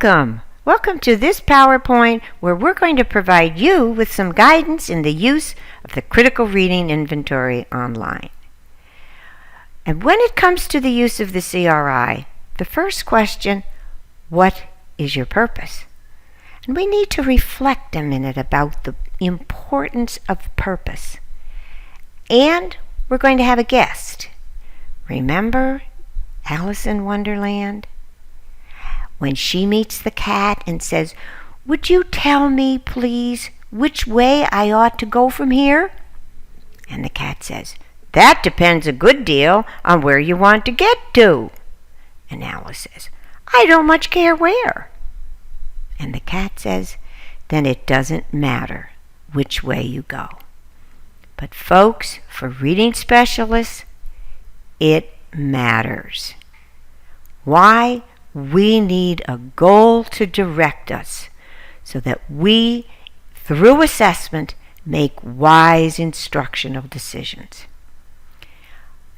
Welcome! Welcome to this PowerPoint where we're going to provide you with some guidance in the use of the critical reading inventory online. And when it comes to the use of the CRI, the first question, what is your purpose? And we need to reflect a minute about the importance of purpose. And we're going to have a guest. Remember Alice in Wonderland? When she meets the cat and says, "Would you tell me, please, which way I ought to go from here?" And the cat says, "That depends a good deal on where you want to get to." And Alice says, "I don't much care where." And the cat says, "Then it doesn't matter which way you go." But folks, for reading specialists, it matters. Why? We need a goal to direct us so that we, through assessment, make wise instructional decisions.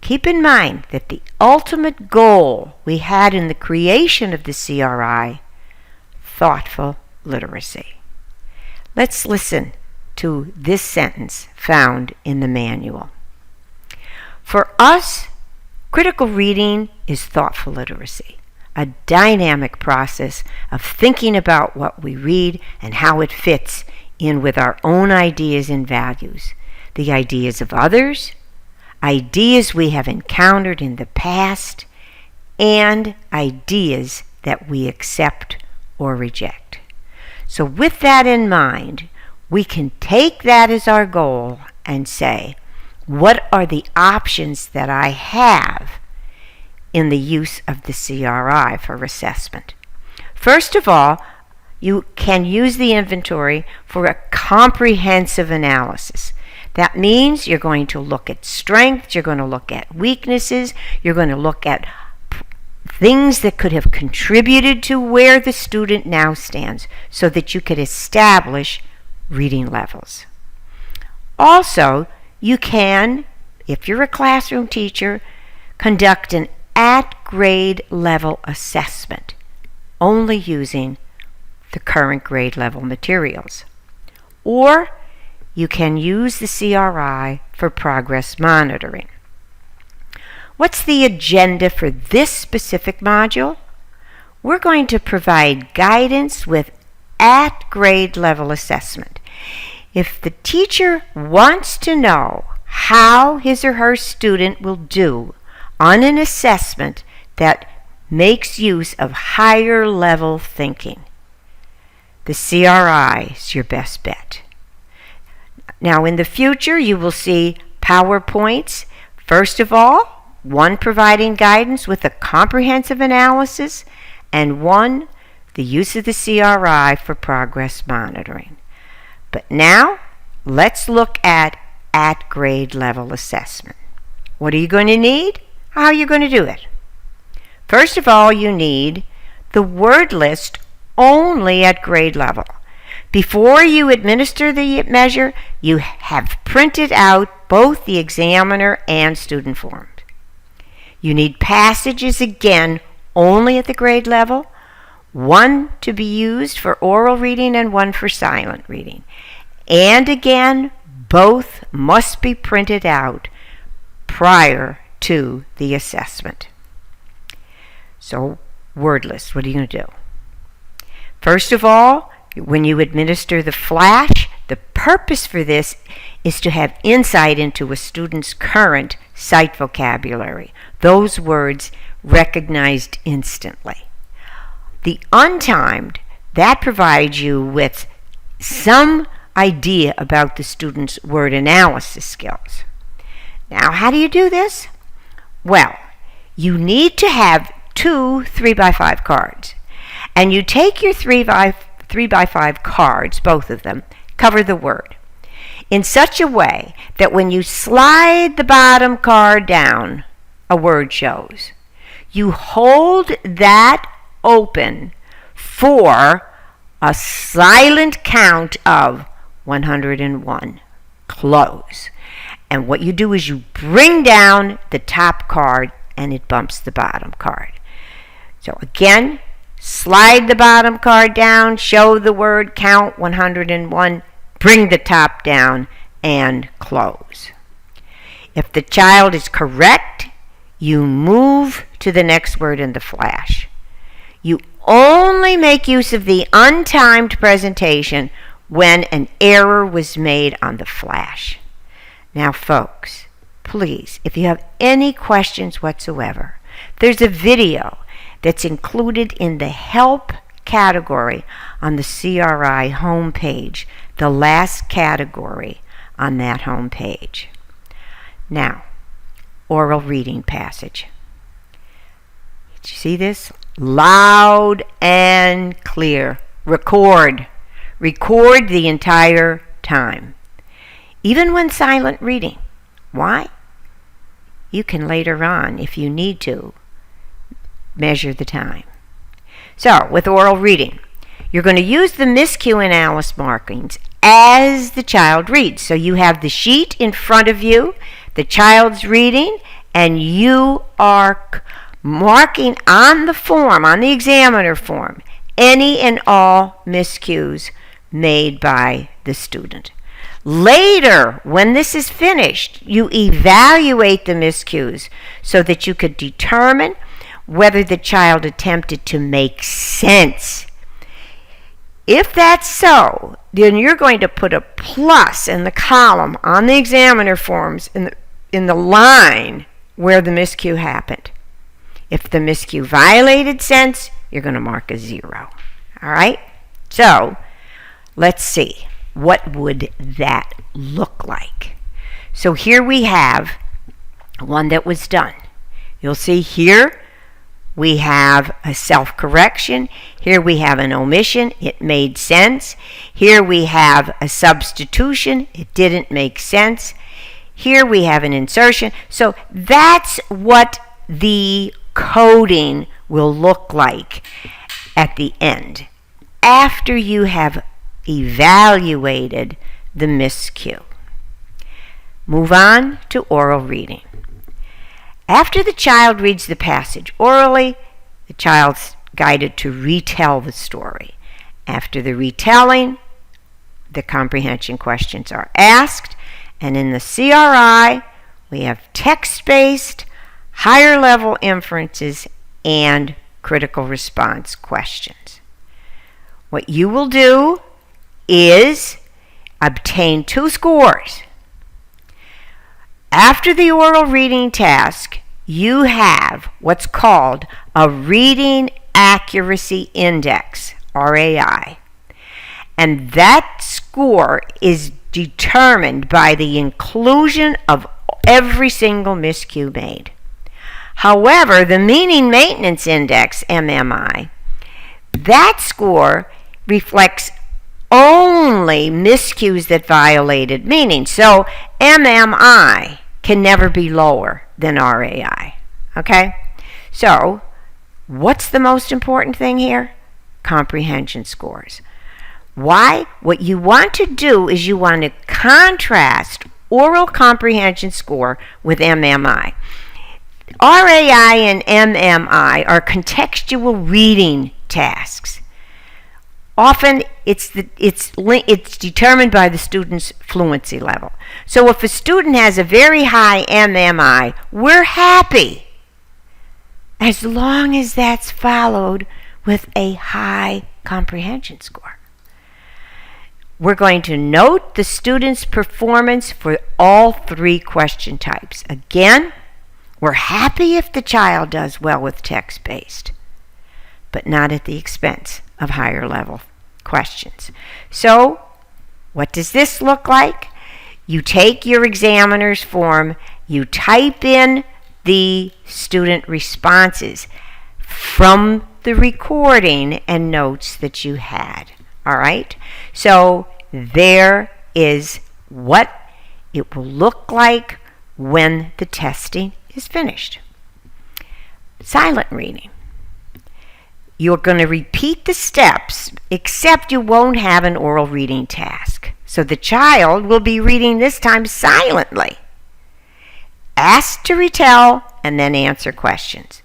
Keep in mind that the ultimate goal we had in the creation of the CRI, thoughtful literacy. Let's listen to this sentence found in the manual. For us, critical reading is thoughtful literacy, a dynamic process of thinking about what we read and how it fits in with our own ideas and values, the ideas of others, ideas we have encountered in the past, and ideas that we accept or reject. So with that in mind, we can take that as our goal and say, what are the options that I have in the use of the CRI for assessment? First of all, you can use the inventory for a comprehensive analysis. That means you're going to look at strengths, you're going to look at weaknesses, you're going to look at things that could have contributed to where the student now stands so that you could establish reading levels. Also, you can, if you're a classroom teacher, conduct an at-grade level assessment, only using the current grade level materials. Or you can use the CRI for progress monitoring. What's the agenda for this specific module? We're going to provide guidance with at-grade level assessment. If the teacher wants to know how his or her student will do on an assessment that makes use of higher level thinking, the CRI is your best bet. Now in the future you will see PowerPoints. First of all, one providing guidance with a comprehensive analysis, and one, the use of the CRI for progress monitoring. But now let's look at grade level assessment. What are you going to need? How are you going to do it? First of all, you need the word list only at grade level. Before you administer the measure, you have printed out both the examiner and student forms. You need passages again only at the grade level, one to be used for oral reading and one for silent reading. And again, both must be printed out prior to the assessment. So, word list, what are you going to do? First of all, when you administer the flash, the purpose for this is to have insight into a student's current sight vocabulary, those words recognized instantly. The untimed, that provides you with some idea about the student's word analysis skills. Now, how do you do this? Well, you need to have 2 3x5 cards. And you take your 3x5 cards, both of them, cover the word, in such a way that when you slide the bottom card down, a word shows. You hold that open for a silent count of 101. Close. And what you do is you bring down the top card and it bumps the bottom card. So again, slide the bottom card down, show the word, count 101, bring the top down, and close. If the child is correct, you move to the next word in the flash. You only make use of the untimed presentation when an error was made on the flash. Now, folks, please, if you have any questions whatsoever, there's a video that's included in the Help category on the CRI homepage, the last category on that homepage. Now, oral reading passage. Did you see this? Loud and clear. Record. Record the entire time. Even when silent reading. Why? You can later on, if you need to, measure the time. So, with oral reading, you're going to use the miscue and Alice markings as the child reads. So you have the sheet in front of you, the child's reading, and you are marking on the form, on the examiner form, any and all miscues made by the student. Later, when this is finished, you evaluate the miscues so that you could determine whether the child attempted to make sense. If that's so, then you're going to put a plus in the column on the examiner forms in the line where the miscue happened. If the miscue violated sense, you're going to mark a 0. All right? So, let's see. What would that look like? So here we have one that was done. You'll see here we have a self-correction. Here we have an omission. It made sense. Here we have a substitution. It didn't make sense. Here we have an insertion. So that's what the coding will look like at the end, after you have evaluated the miscue. Move on to oral reading. After the child reads the passage orally, the child's guided to retell the story. After the retelling, the comprehension questions are asked, and in the CRI, we have text-based, higher-level inferences, and critical response questions. What you will do is obtain 2 scores. After the oral reading task, you have what's called a Reading Accuracy Index, RAI. And that score is determined by the inclusion of every single miscue made. However, the Meaning Maintenance Index, MMI, that score reflects only miscues that violated meaning. So MMI can never be lower than RAI. Okay? So, what's the most important thing here? Comprehension scores. Why? What you want to do is you want to contrast oral comprehension score with MMI. RAI and MMI are contextual reading tasks. Often it's determined by the student's fluency level. So if a student has a very high MMI, we're happy as long as that's followed with a high comprehension score. We're going to note the student's performance for all 3 question types. Again, we're happy if the child does well with text-based, but not at the expense of higher level questions. So, what does this look like? You take your examiner's form, you type in the student responses from the recording and notes that you had. All right? So, there is what it will look like when the testing is finished. Silent reading. You're going to repeat the steps, except you won't have an oral reading task. So the child will be reading this time silently. Asked to retell and then answer questions.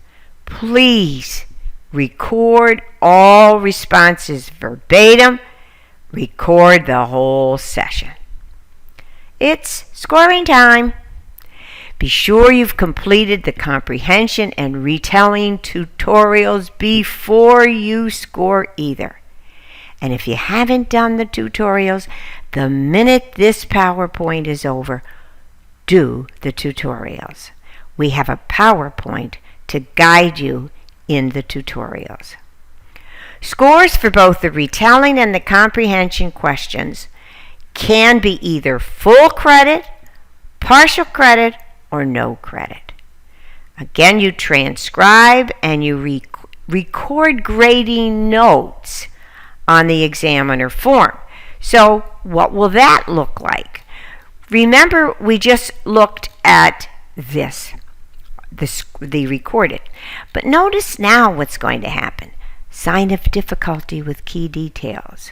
Please record all responses verbatim, record the whole session. It's scoring time. Be sure you've completed the comprehension and retelling tutorials before you score either. And if you haven't done the tutorials, the minute this PowerPoint is over, do the tutorials. We have a PowerPoint to guide you in the tutorials. Scores for both the retelling and the comprehension questions can be either full credit, partial credit, or no credit. Again, you transcribe and you record grading notes on the examiner form. So what will that look like? Remember, we just looked at this, the recorded. But notice now what's going to happen. Sign of difficulty with key details.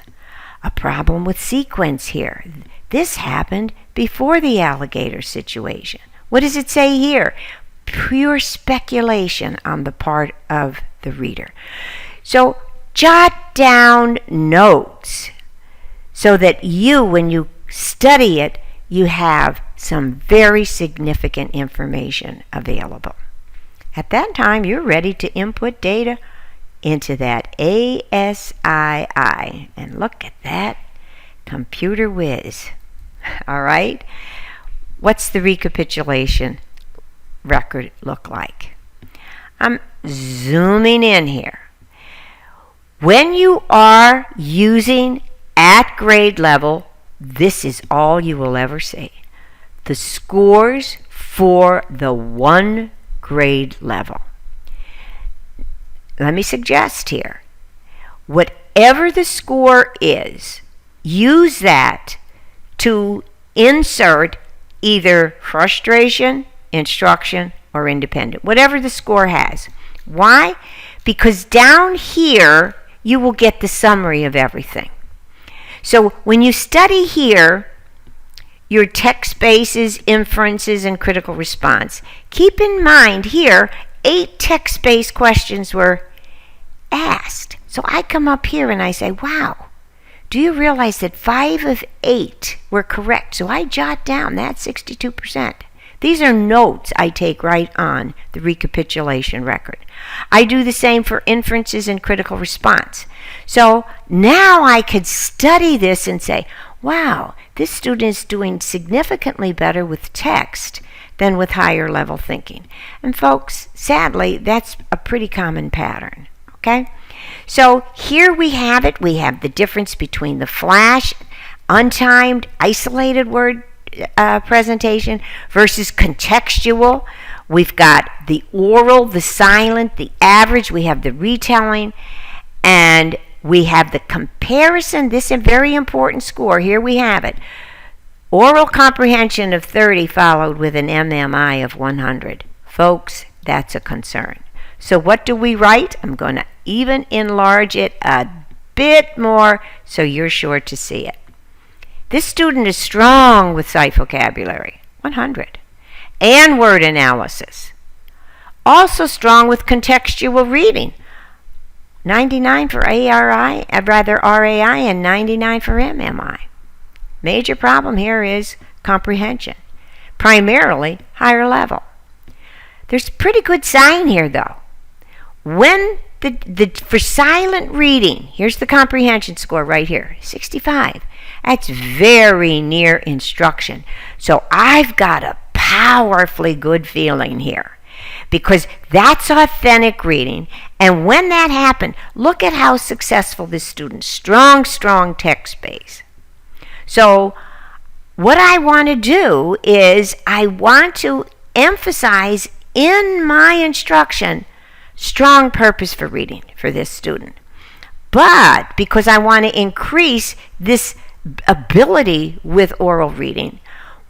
A problem with sequence here. This happened before the alligator situation. What does it say here? Pure speculation on the part of the reader. So jot down notes so that you, when you study it, you have some very significant information available. At that time, you're ready to input data into that ASII. And look at that computer whiz. All right? What's the recapitulation record look like? I'm zooming in here. When you are using at grade level, this is all you will ever see. The scores for the one grade level. Let me suggest here, whatever the score is, use that to insert either frustration, instruction, or independent, whatever the score has. Why? Because down here, you will get the summary of everything. So when you study here, your text bases, inferences, and critical response, keep in mind here, 8 text-based questions were asked. So I come up here and I say, wow, do you realize that 5 of 8 were correct? So I jot down that 62%. These are notes I take right on the recapitulation record. I do the same for inferences and critical response. So now I could study this and say, wow, this student is doing significantly better with text than with higher level thinking. And folks, sadly, that's a pretty common pattern. Okay? So here we have it. We have the difference between the flash, untimed, isolated word presentation versus contextual. We've got the oral, the silent, the average. We have the retelling, and we have the comparison. This is a very important score. Here we have it. Oral comprehension of 30 followed with an MMI of 100. Folks, that's a concern. So what do we write? I'm going to even enlarge it a bit more so you're sure to see it. This student is strong with sight vocabulary, 100, and word analysis. Also strong with contextual reading, 99 for RAI and 99 for MMI. Major problem here is comprehension, primarily higher level. There's a pretty good sign here, though. When for silent reading, here's the comprehension score right here, 65. That's very near instruction. So I've got a powerfully good feeling here because that's authentic reading. And when that happened, look at how successful this student, strong text base. So what I want to do is I want to emphasize in my instruction strong purpose for reading for this student. But because I want to increase this ability with oral reading,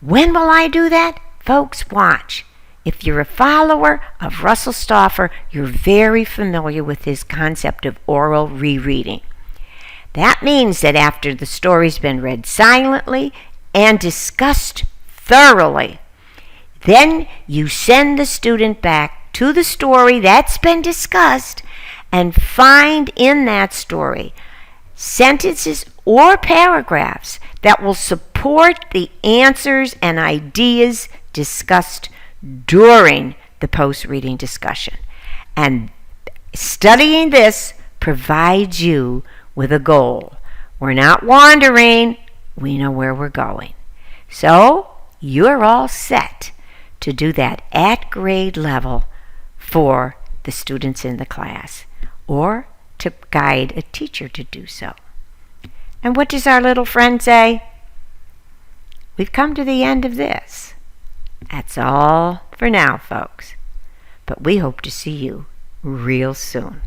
when will I do that? Folks, watch. If you're a follower of Russell Stauffer, you're very familiar with his concept of oral rereading. That means that after the story's been read silently and discussed thoroughly, then you send the student back to the story that's been discussed and find in that story sentences or paragraphs that will support the answers and ideas discussed during the post-reading discussion. And studying this provides you with a goal. We're not wandering, we know where we're going. So you're all set to do that at grade level for the students in the class, or to guide a teacher to do so. And what does our little friend say? We've come to the end of this. That's all for now, folks. But we hope to see you real soon.